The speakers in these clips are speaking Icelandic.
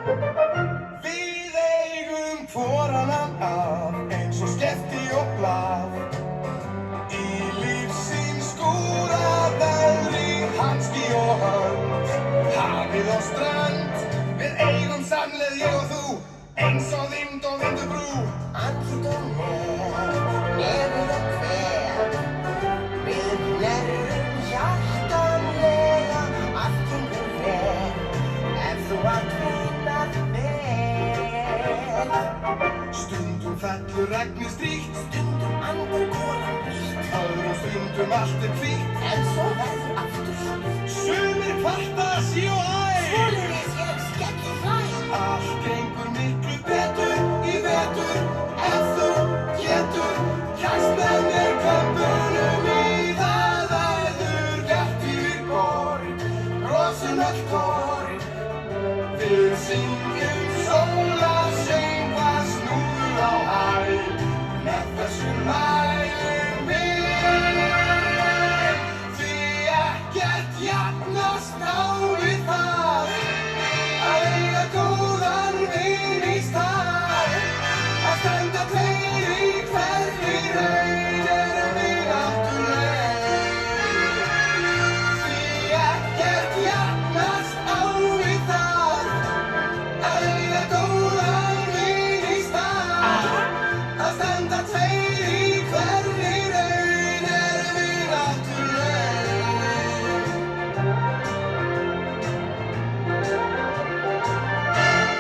Við eigum hvor annan að eins og skefti og blað. Í lífsins skúraveðri, hanski og hönd, hafið og strönd. Við eigum samleið ég og þú, eins og vind og vindubrú. Andlit og nefið og hver, við nærrum hjartanlega, allt gengur vel, ef þú átt vinað vel. Stundum fellur regnið stríkt, Stundum andar golan blítt, öðrum stundum allt hvítt. en svo verður aftur hlýtt. Sumir kvarta sí og æ, Svoleiðis ég skelli hlæ. allt gengur miklu betur í vetur ef þú getur kæst með mér kömbunum í það verður gert yfir borð, brosum öll borð. Við syngjum sólarsöng hvað snúður á hæ, með þessu mælum við. Því ekkert jafnast á við það að eiga góðan vin í stað. Að standa tveir í hverri raun erum við náttúrleg. Því ekkert jafnast á við það að eiga góðan vin í stað. Að standa tveir í hverri raun erum við náttúrleg.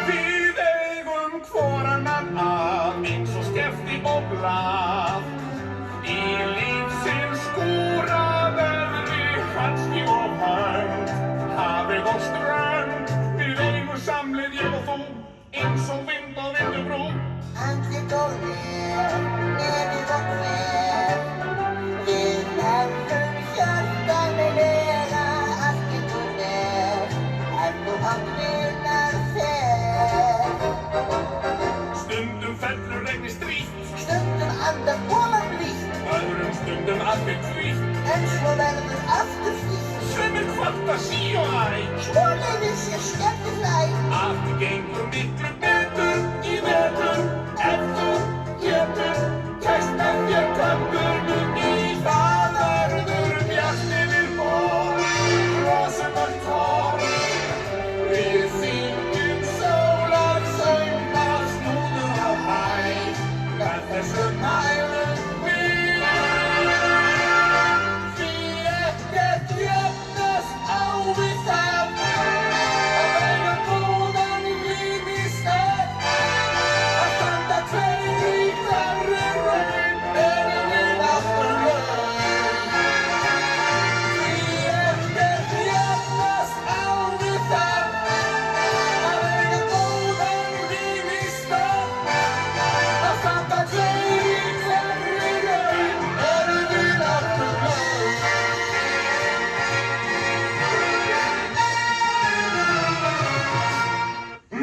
Við eigum hvor annan að eins og skefti og blað. Í lífsins skúraveðri, hanski og hönd, hafið og strönd. Við eigum samleið ég og þú, eins og vind og vindubrú. Andlit og nefið og hver, við nærrum hjartanlega, allt gengur vel, ef þú átt vinað vel. Stundum fellur regnið strítt, Stundum andar golan blítt, öðrum stundum allt hvítt. en svo verður aftur hlýtt. Sumir kvarta sí og æ, Svoleiðis ég skelli hlæ. allt gengur miklu